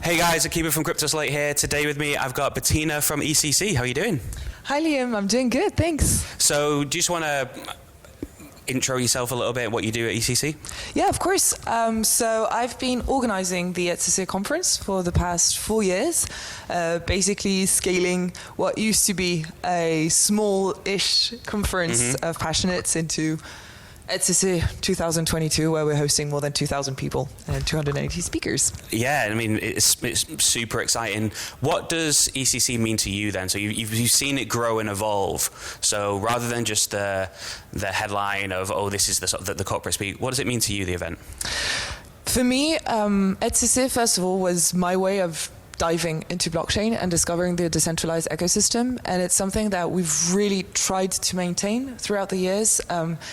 Hey guys, Akiba from CryptoSlate here. Today with me, I've got Bettina from ECC. How are you doing? Hi Liam, I'm doing good, thanks. So, do you just want to intro yourself a little bit, what you do at ECC? Yeah, of course. So I've been organizing the EthCC conference for the past 4 years, basically scaling what used to be a small-ish conference of passionates into EthCC 2022, where we're hosting more than 2,000 people and 280 speakers. Yeah, I mean, it's super exciting. What does ECC mean to you then? So you've seen it grow and evolve. So rather than just the headline of, oh, this is the corporate speak, what does it mean to you, the event? For me, EthCC, first of all, was my way of diving into blockchain and discovering the decentralized ecosystem, and it's something that we've really tried to maintain throughout the years.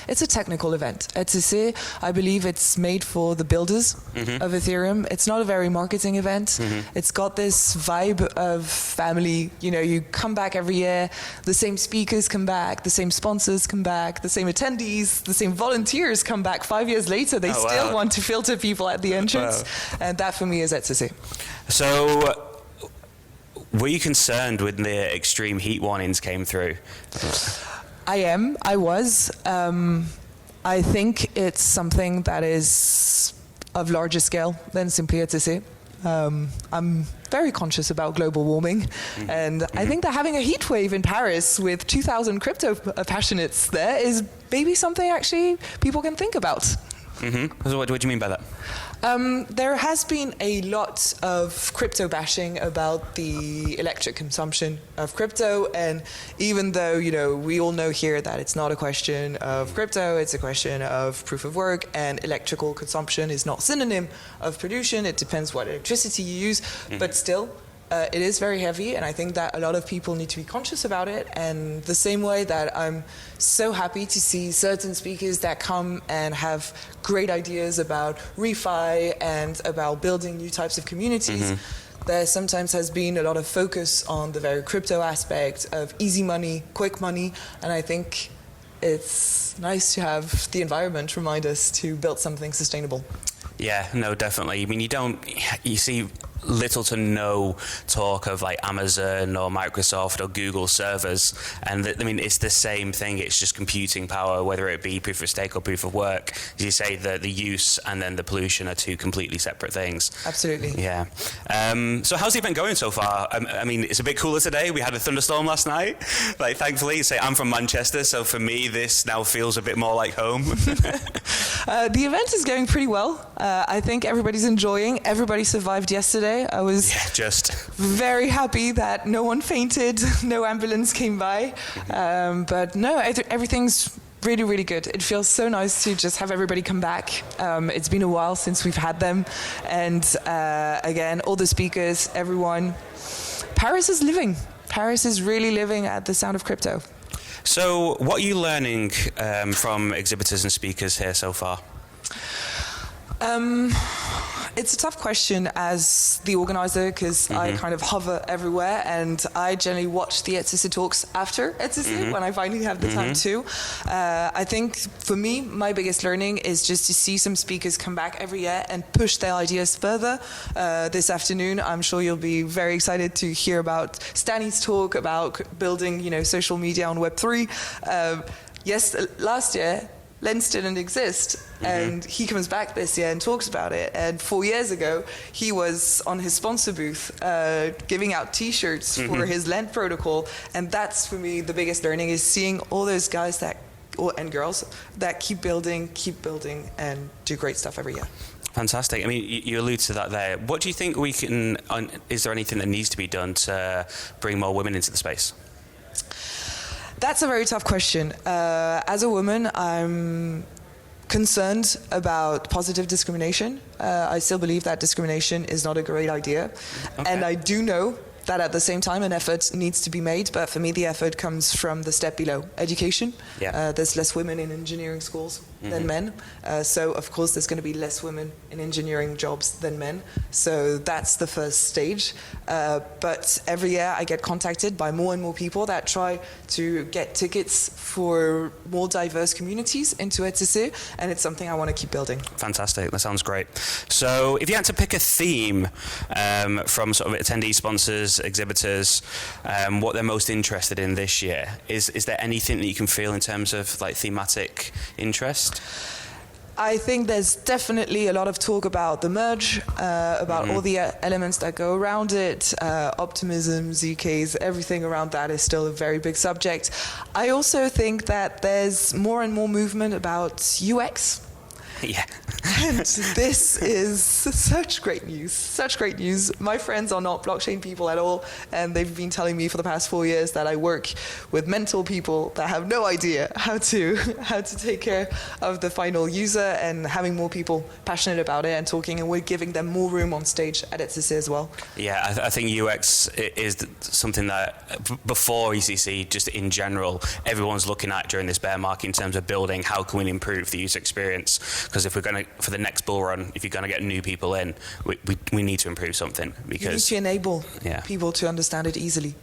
It's a technical event. EthCC, I believe it's made for the builders of Ethereum. It's not a very marketing event. It's got this vibe of family. You know, you come back every year, the same speakers come back, the same sponsors come back, the same attendees, the same volunteers come back 5 years later. They still want to filter people at the entrance, and that for me is EthCC. So, were you concerned when the extreme heat warnings came through? I was. I think it's something that is of larger scale than simply EthCC. I'm very conscious about global warming, and I think that having a heat wave in Paris with 2,000 crypto passionates there is maybe something actually people can think about. So what do you mean by that? There has been a lot of crypto bashing about the electric consumption of crypto, and even though, you know, we all know here that it's not a question of crypto, it's a question of proof of work, and electrical consumption is not synonym of pollution. It depends what electricity you use, but still, it is very heavy, and I think that a lot of people need to be conscious about it. And the same way that I'm so happy to see certain speakers that come and have great ideas about refi and about building new types of communities, there sometimes has been a lot of focus on the very crypto aspect of easy money, quick money, and I think it's nice to have the environment remind us to build something sustainable. Yeah, no, definitely. I mean, you see little to no talk of like Amazon or Microsoft or Google servers, and I mean, it's the same thing. It's just computing power, whether it be proof of stake or proof of work. As you say, the use and then the pollution are two completely separate things. Absolutely. Yeah. So how's the event going so far? I mean, it's a bit cooler today. We had a thunderstorm last night. Like, thankfully, I'm from Manchester, so for me, this now feels a bit more like home. The event is going pretty well. I think everybody's enjoying. Everybody survived yesterday. I was very happy that no one fainted, no ambulance came by. But no, everything's really, really good. It feels so nice to just have everybody come back. It's been a while since we've had them. And again, all the speakers, everyone. Paris is living. Paris is really living at the sound of crypto. So what are you learning from exhibitors and speakers here so far? It's a tough question as the organizer, because I kind of hover everywhere, and I generally watch the EthCC talks after EthCC when I finally have the time to. I think for me, my biggest learning is just to see some speakers come back every year and push their ideas further. This afternoon, I'm sure you'll be very excited to hear about Stanley's talk about building, social media on Web3. Yes, last year, Lens didn't exist, and he comes back this year and talks about it. And 4 years ago, he was on his sponsor booth giving out T-shirts for his Lens protocol. And that's, for me, the biggest learning, is seeing all those guys and girls that keep building, and do great stuff every year. Fantastic. I mean, you allude to that there. What do you think we can, is there anything that needs to be done to bring more women into the space? That's a very tough question. As a woman, I'm concerned about positive discrimination. I still believe that discrimination is not a great idea. Okay. And I do know that at the same time an effort needs to be made, but for me the effort comes from the step below, education. There's less women in engineering schools. than men. So of course there's going to be less women in engineering jobs than men. So that's the first stage. But every year I get contacted by more and more people that try to get tickets for more diverse communities into EthCC, and it's something I want to keep building. Fantastic, that sounds great. So if you had to pick a theme from sort of attendee sponsors, exhibitors, what they're most interested in this year, is there anything that you can feel in terms of like thematic interest? I think there's definitely a lot of talk about the merge, about all the elements that go around it, optimism, ZKs, everything around that is still a very big subject. I also think that there's more and more movement about UX. Yeah. And this is such great news, such great news. My friends are not blockchain people at all, and they've been telling me for the past 4 years that I work with mental people that have no idea how to take care of the final user, and having more people passionate about it and talking, and we're giving them more room on stage at EthCC as well. Yeah, I think UX is something that before ECC, just in general, everyone's looking at during this bear market in terms of building how can we improve the user experience. Because if we're going to, for the next bull run, if you're going to get new people in, we need to improve something. Because you need to enable people to understand it easily.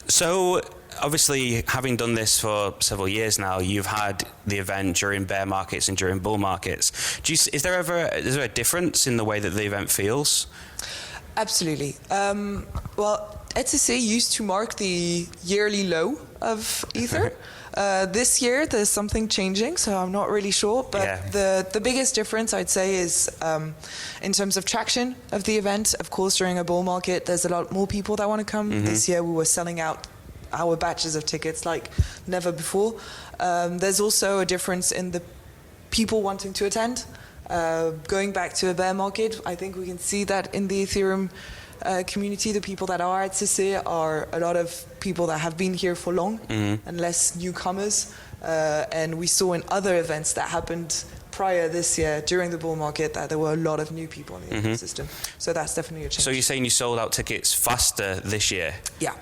So obviously, having done this for several years now, you've had the event during bear markets and during bull markets. Is there a difference in the way that the event feels? Absolutely. Well, EthCC used to mark the yearly low of Ether. This year, there's something changing, so I'm not really sure. But the biggest difference, I'd say, is in terms of traction of the event. Of course, during a bull market, there's a lot more people that want to come. This year, we were selling out our batches of tickets like never before. There's also a difference in the people wanting to attend. Going back to a bear market, I think we can see that in the Ethereum community, the people that are at EthCC are a lot of people that have been here for long and less newcomers. And we saw in other events that happened prior this year during the bull market that there were a lot of new people in the ecosystem. So that's definitely a change. So you're saying you sold out tickets faster this year? Yeah.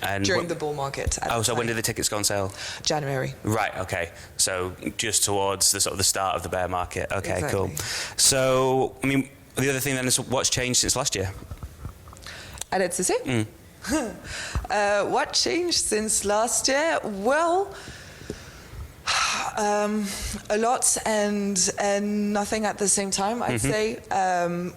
And during the bull market. So when did the tickets go on sale? January. Right, okay. So just towards the sort of the start of the bear market. Okay, exactly. Cool. So, I mean, the other thing then is what's changed since last year? At EthCC? What changed since last year? Well, a lot and nothing at the same time, I'd say.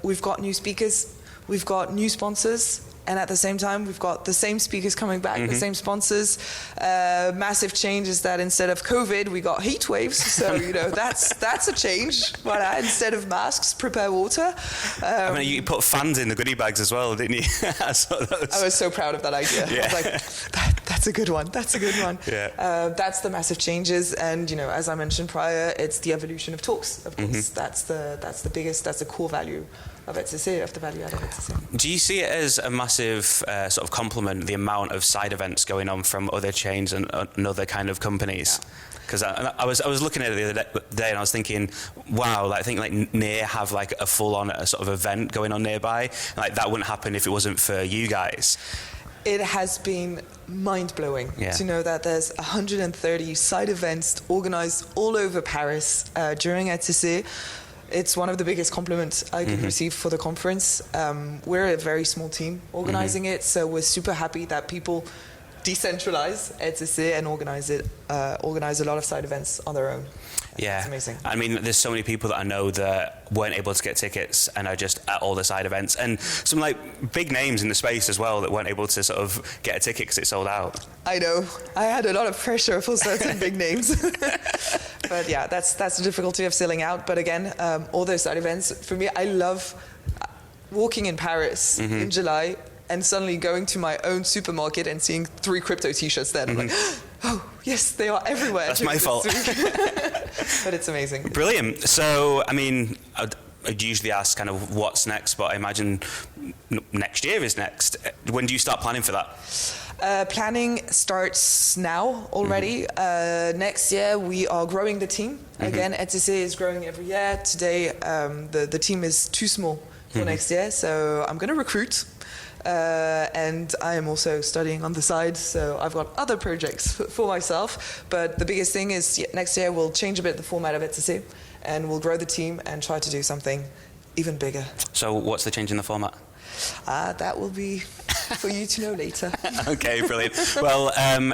We've got new speakers, we've got new sponsors, and at the same time, we've got the same speakers coming back, the same sponsors. Massive change is that instead of COVID, we got heat waves. So, you know, that's a change. Voilà, instead of masks, prepare water. I mean, you put fans in the goodie bags as well, didn't you? I saw those. I was so proud of that idea. Yeah. I was like, that's a good one. That's a good one. Yeah. That's the massive changes. And, you know, as I mentioned prior, it's the evolution of talks, of course. That's the biggest, that's the core value of EthCC, of the value add of EthCC. Do you see it as a massive sort of compliment, the amount of side events going on from other chains and other kind of companies? Because I was looking at it the other day and I was thinking, wow, like, I think like Near have like a full-on sort of event going on nearby. Like that wouldn't happen if it wasn't for you guys. It has been mind-blowing to know that there's 130 side events organized all over Paris during EthCC. It's one of the biggest compliments I could receive for the conference. We're a very small team organizing it, so we're super happy that people decentralize EthCC and organize a lot of side events on their own. Yeah, it's amazing. I mean, there's so many people that I know that weren't able to get tickets and are just at all the side events, and some like big names in the space as well that weren't able to sort of get a ticket because it sold out. I know. I had a lot of pressure for certain big names. But yeah, that's the difficulty of selling out. But again, all those side events, for me, I love walking in Paris in July and suddenly going to my own supermarket and seeing 3 crypto t-shirts there. I'm like, oh, yes, they are everywhere. That's my fault. But it's amazing. Brilliant. So, I mean, I'd usually ask kind of what's next, but I imagine next year is next. When do you start planning for that? Planning starts now already. Next year, we are growing the team. Again, EthCC is growing every year. Today, the team is too small for next year, so I'm going to recruit. and I am also studying on the side, so I've got other projects for myself. But the biggest thing is next year we'll change a bit the format of EthCC, and we'll grow the team and try to do something even bigger. So what's the change in the format? That will be for you to know later. Okay, brilliant. Well,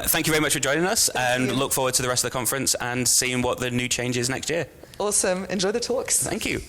thank you very much for joining us, and look forward to the rest of the conference and seeing what the new change is next year. Awesome. Enjoy the talks. Thank you.